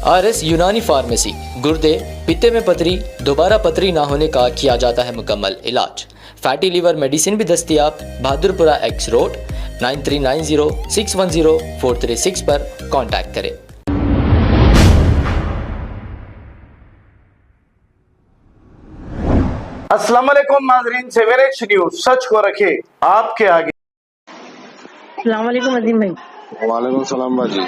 RS Unani pharmacy, गुर्दे, पित्ते में पथरी, दोबारा पथरी ना होने का किया जाता है मुकम्मल इलाज। फैटी लीवर मेडिसिन भी दस्तियाब। बहादुरपुरा एक्स रोड 9390610436 पर कांटेक्ट करें। अस्सलाम वालेकुम नाज़रीन, सवेरे न्यूज़ सच को रखे आपके आगे। अस्सलाम वालेकुम अजीम भाई। वालेकुम सलाम बाजी।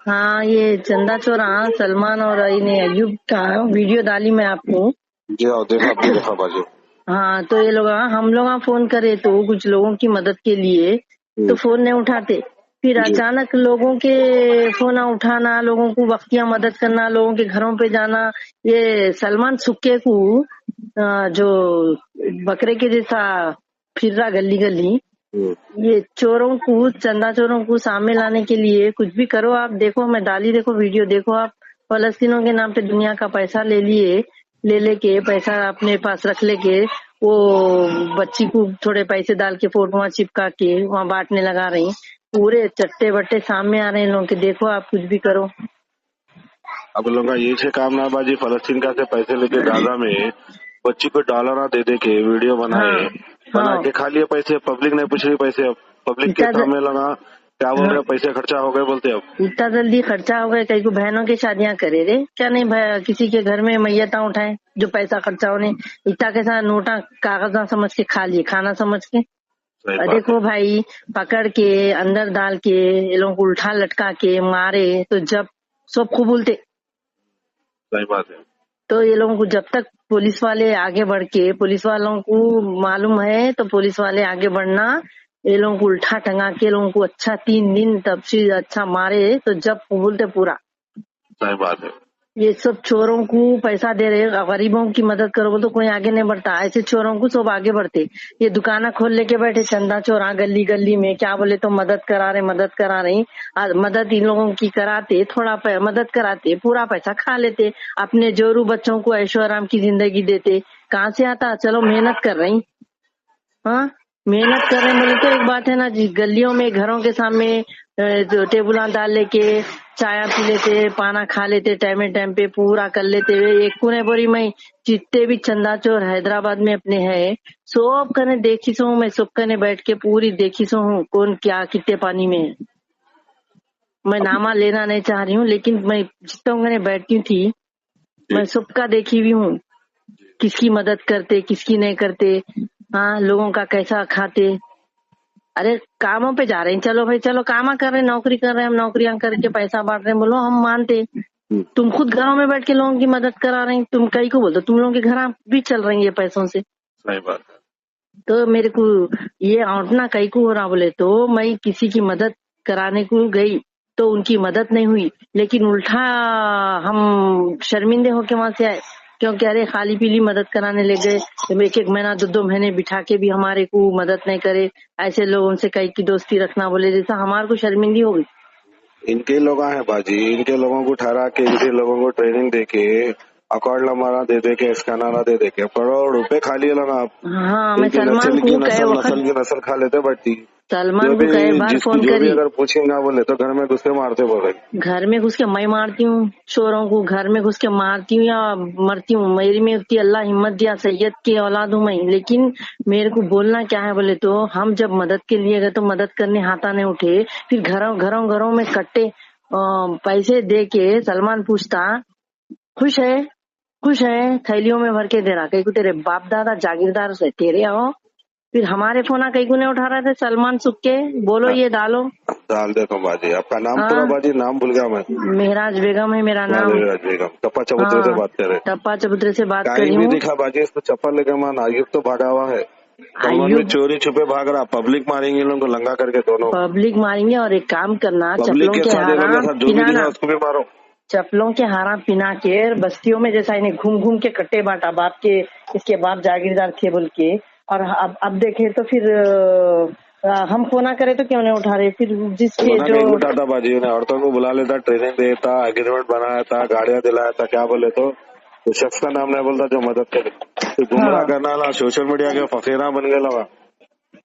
हाँ, ये चंदा चोरा सलमान और इन्हें अयूब का वीडियो डाली मैं आपको। जी हाँ, देखा आपने देखा बाजी। हाँ, तो ये लोग हम लोग फोन करे तो कुछ लोगों की मदद के लिए तो फोन नहीं उठाते। फिर अचानक लोगों के फोन उठाना, लोगों को वक्तिया मदद करना, लोगों के घरों पे जाना। ये सलमान सुक्के को जो बकरे के जैसा फिर रहा गली गली, ये चोरों को, चंदा चोरों को सामने लाने के लिए कुछ भी करो। आप देखो, मैं डाली, देखो वीडियो देखो। आप फलस्तीनों के नाम पे दुनिया का पैसा ले लेके पैसा अपने पास रख लेके वो बच्ची को थोड़े पैसे डाल के फोटो चिपका के वहाँ बांटने लगा रही। पूरे चट्टे बट्टे सामने आ रहे हैं लोगों के। देखो आप कुछ भी करो। अब लोगों का ये छे काम ना बाजी, फलस्तीन का से पैसे लेके गाजा में बच्ची को डॉलर दे दे के वीडियो बनाए, बना के खा लिए पैसे। पब्लिक नहीं पूछ रही पैसे। अब पब्लिक के सामने लगा क्या बोल रहे, पैसे खर्चा हो गए बोलते। अब इतना जल्दी खर्चा हो गए, कई को बहनों की शादियां करे रे क्या नहीं, किसी के घर में मैयता उठाए जो पैसा खर्चा होने। इतना के साथ नोटा कागजा समझ के खा लिए, खाना समझ के। देखो भाई, पकड़ के अंदर डाल के ये लोगों को उल्टा लटका के मारे तो जब सब खूब बोलते। सही बात है। तो ये लोगों को जब तक पुलिस वाले आगे बढ़ के, पुलिस वालों को मालूम है तो पुलिस वाले आगे बढ़ना, ये लोगों को उल्टा टंगा के लोगों को अच्छा 3 दिन तब से अच्छा मारे तो जब बोलते पूरा। सही बात है। ये सब चोरों को पैसा दे रहे, गरीबों की मदद करो तो कोई आगे नहीं बढ़ता। ऐसे चोरों को सब आगे बढ़ते। ये दुकाना खोल लेके बैठे चंदा चोर गली गली में, क्या बोले तो मदद करा रहे। मदद इन लोगों की कराते, थोड़ा मदद कराते, पूरा पैसा खा लेते, अपने जोरू बच्चों को ऐशो आराम की जिंदगी देते। कहाँ से आता? चलो मेहनत कर रही। हाँ, मेहनत कर रहे बोले तो एक बात है ना जी। गलियों में घरों के सामने टेबुला डाल लेके चाय पी लेते, पाना खा लेते, टाइम पे पूरा कर लेते हुए। एक कोने बोरी में जितने भी चंदा चोर हैदराबाद में अपने है सब कने देखी सो हूँ मैं। सब कने बैठ के पूरी देखी सो हूँ कौन क्या कितने पानी में है। मैं नामा लेना नहीं चाह रही हूँ, लेकिन मैं जितने कने बैठती थी मैं सबका देखी भी हूँ, किसकी मदद करते किसकी नहीं करते। हाँ, लोगों का कैसा खाते। अरे कामों पे जा रहे हैं, चलो भाई चलो कामा कर रहे हैं, नौकरी कर रहे हैं, हम नौकरियां करके पैसा बांट रहे हैं, बोलो हम मानते। तुम खुद घरों में बैठ के लोगों की मदद करा रहे हैं, तुम कई को बोलते तुम लोगों के घर भी चल रही है पैसों से। सही बात है। तो मेरे को ये औंटना कई को हो रहा बोले तो मैं किसी की मदद कराने को गई तो उनकी मदद नहीं हुई, लेकिन उल्टा हम शर्मिंदे होके वहां से आए। क्योंकि अरे खाली पीली मदद कराने ले गए, एक एक महीना 2 महीने बिठा के भी हमारे को मदद नहीं करे। ऐसे लोगों से कई की दोस्ती रखना बोले जैसा हमारे को शर्मिंदी हो गई। इनके लोग हैं बाजी, इनके लोगों को ठहरा के, इनके लोगों को ट्रेनिंग दे के, अकाउंट नंबर दे के, स्कैनर दे के करोड़ रुपए खा लिए लोग। आप हाँ, मैं सलमान को नस्ल की नस्ल खा लेते बढ़ती। सलमान को कई बार फोन करी, अगर पूछेंगे बोले तो घर में घुस के मारते बोले। घर में घुस के मैं मारती हूँ चोरों को, घर में घुस के मारती हूँ या मरती हूँ। मेरी में उतनी अल्लाह हिम्मत दिया, सैयद की औलाद हूँ मैं। लेकिन मेरे को बोलना क्या है बोले तो हम जब मदद के लिए गए तो मदद करने हाथा नहीं उठे। फिर घरों में कट्टे पैसे दे के सलमान पूछता खुश है, थैलियों में भर के दे रहा। कहीं को तेरे बाप दादा जागीरदार से तेरे आओ। फिर हमारे फोन कई को नहीं उठा रहे थे। सलमान सुक्के बोलो, ये डालो, डाल देखो बाजी। आपका नाम पूरा बाजी? नाम भूल गया मैं। मेहराज बेगम है मेरा नाम। मेहराज बेगम। टप्पा चबूतरे से बात करे। टप्पा चबूतरे से बात कर रही हूँ। हूँ। दिखा बाजी इसको चप्पल लेकर मान। आयुब तो भागा हुआ है, में चोरी छुपे भाग रहा। पब्लिक मारेंगे लोगों को लंगा करके, दोनों पब्लिक मारेंगे। और एक काम करना, चप्पलों के हारा पिनाना, उसको भी मारो। चप्पलों के हारा पिना के बस्तियों में जैसा इन्हें घूम के कट्टे बांटा। बाप के, इसके बाप जागीरदार थे बोल के। और अब देखे तो फिर हम फोना करे तो क्यों नहीं उठा रहे। फिर जिसके जो उठाता बाजी ने औरतों को बुला लेता, ट्रेनिंग देता, एग्रीमेंट बनाया था, गाड़ियां दिलाया था, क्या बोले तो शख्स का नाम नहीं बोलता जो मदद करे। तो गुमराह करना ला, सोशल मीडिया के फकीरा बन गए लगा।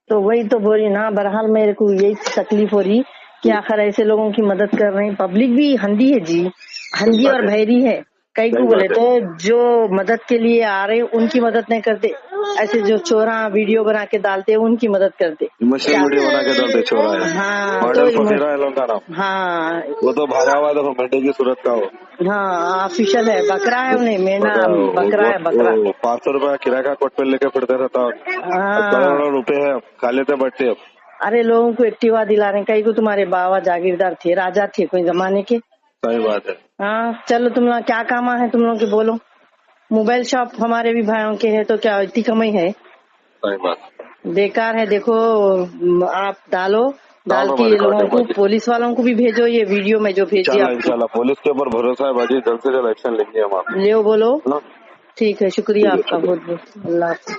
तो वही तो बोली ना, बहरहाल मेरे को यही तकलीफ हो रही कि आखिर ऐसे लोगों की मदद कर रहे हैं। पब्लिक भी हंडी है जी। हंदी और भैरी है। कई को सही बोले बात तो जो मदद के लिए आ रहे उनकी मदद नहीं करते, ऐसे जो चोरा वीडियो बना के डालते हैं उनकी मदद करते। मशीन वीडियो बना के डालते छोरा है। हाँ मॉडल तो फसेरा है लोग का नाम। हाँ वो तो भागा हुआ देखो मेंढे की सूरत का हो। हाँ ऑफिशियल है, बकरा है उन्हें, मेना बकरा है बकरा। 500 रुपया किराए का कोट पे लेके फिरते रहता। हाँ करोड़ों रुपए है, खा लेते बैठते। अब अरे लोगों को एक्टिवा दिला रहे हैं। कई को तुम्हारे बाबा जागीरदार थे, राजा थे कोई जमाने के। सही बात है। हाँ चलो तुम लोग क्या काम है तुम लोग के बोलो। मोबाइल शॉप हमारे भी भाइयों के है तो क्या इतनी कमाई है? सही बात। बेकार है। देखो आप डाल के ये लोगों को, पुलिस वालों को भी भेजो ये वीडियो में जो भेजी आप। इंशाल्लाह पुलिस के ऊपर भरोसा है बाजी, जल्द से जल्द एक्शन लेंगे हम आप। ले बोलो। ना? ठीक है, शुक्रिया आपका बहुत बहुत। अल्लाह हाफ़िज़।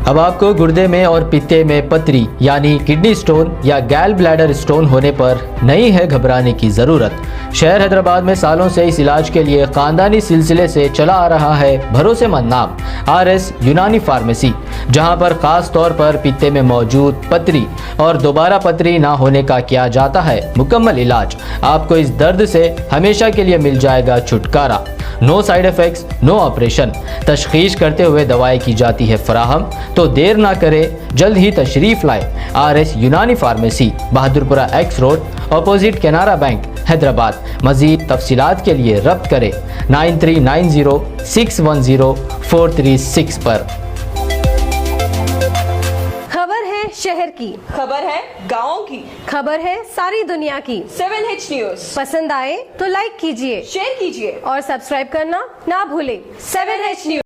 अब आपको गुर्दे में और पित्ते में पथरी यानी किडनी स्टोन या गैल ब्लैडर स्टोन होने पर नहीं है घबराने की ज़रूरत। शहर हैदराबाद में सालों से इस इलाज के लिए खानदानी सिलसिले से चला आ रहा है भरोसेमंद नाम RS यूनानी फार्मेसी, जहां पर खास तौर पर पित्ते में मौजूद पथरी और दोबारा पथरी ना होने का किया जाता है मुकम्मल इलाज। आपको इस दर्द से हमेशा के लिए मिल जाएगा छुटकारा। No side effects, no operation. तशखीस करते हुए दवाएं की जाती है फराहम। तो देर ना करें, जल्द ही तशरीफ लाए RS Unani pharmacy, Bahadurpura X road, opposite Canara bank, Hyderabad. मजीद तफसीलात के लिए रब्त करें 9390610436 पर। खबर है शहर की, खबर है गाँव की, खबर है सारी दुनिया की। 7H न्यूज पसंद आए तो लाइक कीजिए, शेयर कीजिए और सब्सक्राइब करना ना भूलें। 7H news.